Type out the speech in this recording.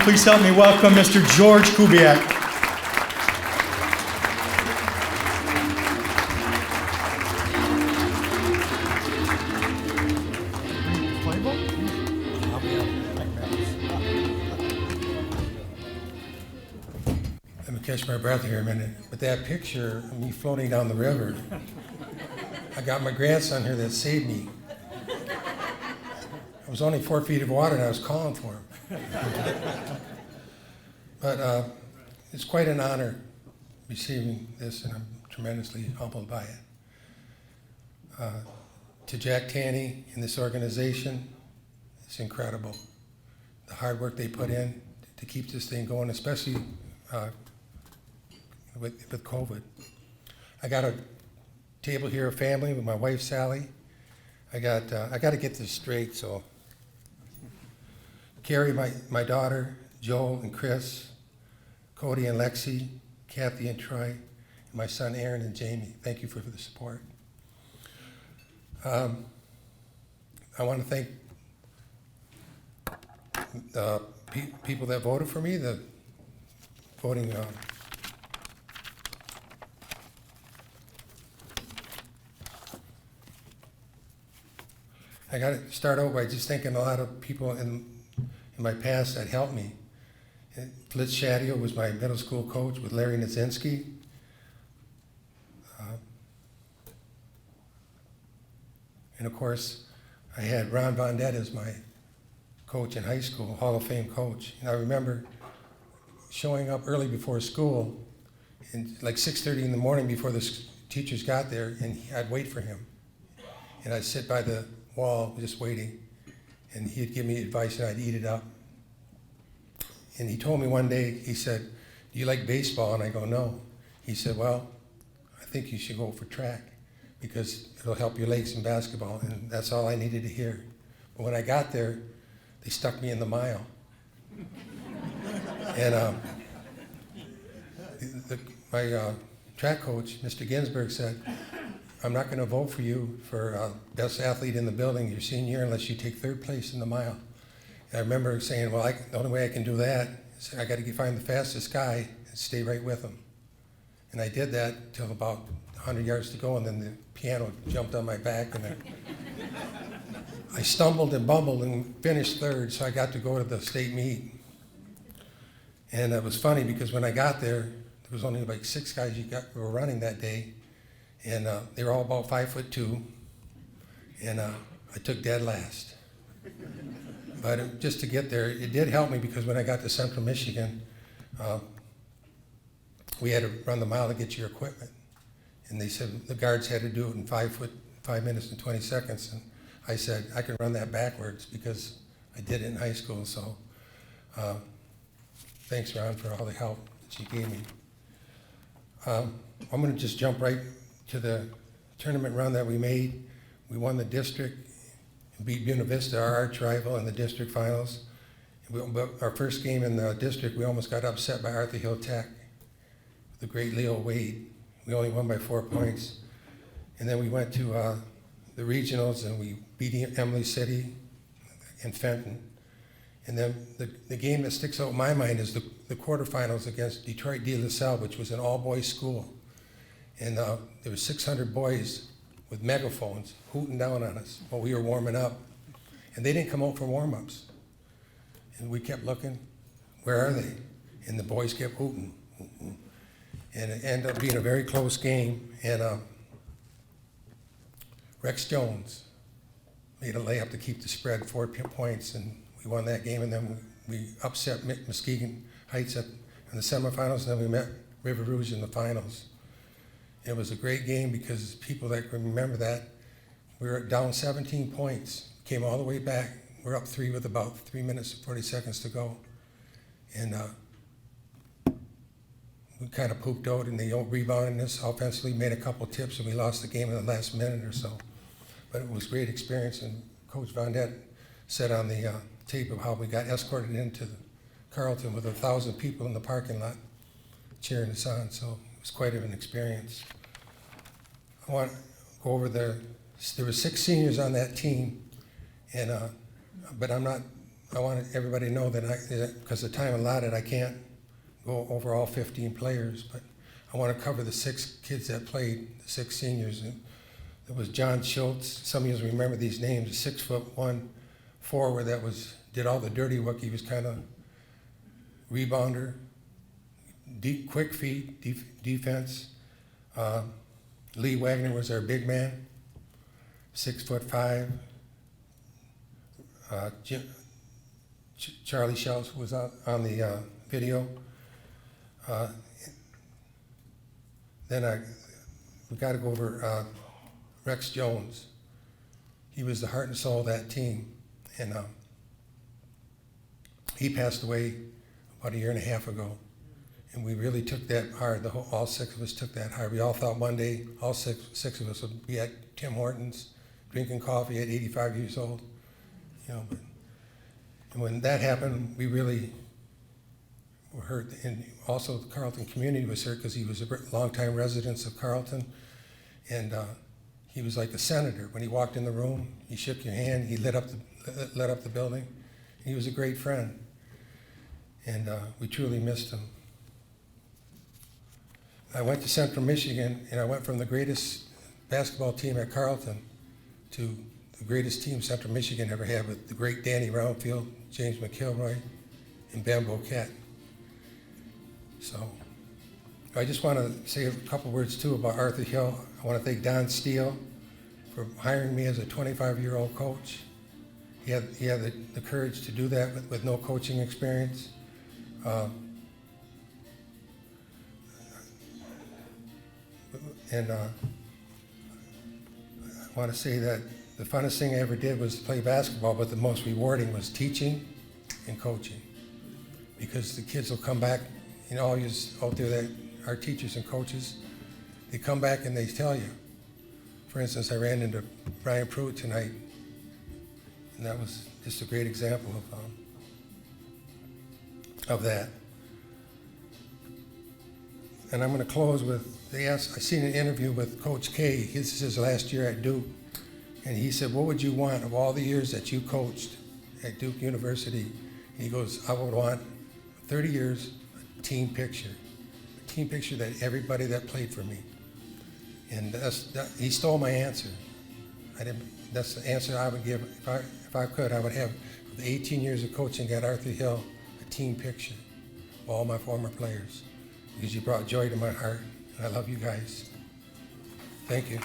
Please help me welcome Mr. George Kubiak. Let me catch my breath here a minute. But that picture of me floating down the river, I got my grandson here that saved me. I was only 4 feet of water and I was calling for him. But it's quite an honor receiving this, and I'm tremendously humbled by it. To Jack Tanny and this organization, it's incredible. The hard work they put in to keep this thing going, especially with COVID. I got a table here of family with my wife Sally. I got to get this straight. So Carrie, my daughter, Joel and Chris, Cody and Lexi, Kathy and Troy, and my son Aaron and Jamie. Thank you for the support. I want to thank the people that voted for me, the voting. I got to start out by just thanking a lot of people in my past that helped me. Fritz Shadio was my middle school coach with Larry Nazinski. And of course, I had Ron Vondet as my coach in high school, Hall of Fame coach. And I remember showing up early before school, and like 6:30 in the morning before the teachers got there, and I'd wait for him. And I'd sit by the wall just waiting, and he'd give me advice and I'd eat it up. And he told me one day, he said, "Do you like baseball?" And I go, "No." He said, "Well, I think you should go for track because it'll help your legs in basketball." And that's all I needed to hear. But when I got there, they stuck me in the mile. And my track coach, Mr. Ginsberg, said, "I'm not going to vote for you for best athlete in the building your senior year unless you take 3rd place in the mile." And I remember saying, "Well, the only way I can do that is I got to find the fastest guy and stay right with him." And I did that till about 100 yards to go, and then the piano jumped on my back, and I stumbled and bumbled and finished 3rd, so I got to go to the state meet. And it was funny because when I got there was only like 6 guys who were running that day, and they were all about 5'2", and I took dead last. But just to get there, it did help me because when I got to Central Michigan, we had to run the mile to get your equipment. And they said the guards had to do it in 5 minutes and 20 seconds. And I said, I can run that backwards because I did it in high school. So thanks, Ron, for all the help that you gave me. I'm going to just jump right to the tournament run that we made. We won the district, beat Buena Vista, our arch rival, in the district finals. Our first game in the district, we almost got upset by Arthur Hill Tech, the great Leo Wade. We only won by 4 points. And then we went to the regionals and we beat Emily City and Fenton. And then the game that sticks out in my mind is the quarterfinals against Detroit De La Salle, which was an all-boys school. And there were 600 boys with megaphones hooting down on us while we were warming up. And they didn't come out for warm-ups. And we kept looking, where are they? And the boys kept hooting. And it ended up being a very close game. And Rex Jones made a layup to keep the spread 4 points, and we won that game. And then we upset Muskegon Heights in the semifinals, and then we met River Rouge in the finals. It was a great game because people that can remember that, we were down 17 points, came all the way back. We're up 3 with about 3 minutes and 40 seconds to go. And we kind of pooped out, and they rebounded us offensively, made a couple tips, and we lost the game in the last minute or so. But it was a great experience, and Coach Vondet said on the tape of how we got escorted into Carleton with 1,000 people in the parking lot cheering us on, so it was quite an experience. I want to go over there were 6 seniors on that team, and but I'm not I want everybody to know that because the time allotted, I can't go over all 15 players, but I want to cover the 6 kids that played, the 6 seniors. And there was John Schultz. Some of you remember these names. A 6'1" forward that did all the dirty work. He was kind of rebounder, deep, quick feet, defense. Lee Wagner was our big man, 6'5". Charlie Schultz was on the video. Then we got to go over Rex Jones. He was the heart and soul of that team, and he passed away about a year and a half ago. And we really took that hard. All 6 of us took that hard. We all thought one day all six of us would be at Tim Hortons drinking coffee at 85 years old. But and when that happened, we really were hurt. And also the Carleton community was hurt because he was a longtime resident of Carleton. And he was like a senator. When he walked in the room, he shook your hand, he lit up the building. He was a great friend. And we truly missed him. I went to Central Michigan, and I went from the greatest basketball team at Carleton to the greatest team Central Michigan ever had with the great Danny Roundfield, James McIlroy, and Ben Boquette. So I just want to say a couple words too about Arthur Hill. I want to thank Don Steele for hiring me as a 25-year-old coach. He had the courage to do that with no coaching experience. And I want to say that the funnest thing I ever did was play basketball, but the most rewarding was teaching and coaching. Because the kids will come back, all you out there that are teachers and coaches, they come back and they tell you. For instance, I ran into Brian Pruitt tonight, and that was just a great example of that. And I'm going to close with, I seen an interview with Coach K. This is his last year at Duke. And he said, what would you want of all the years that you coached at Duke University? And he goes, I would want 30 years, a team picture that everybody that played for me. And he stole my answer. That's the answer I would give. If I could, I would have, for the 18 years of coaching at Arthur Hill, a team picture of all my former players. Because you brought joy to my heart, and I love you guys. Thank you.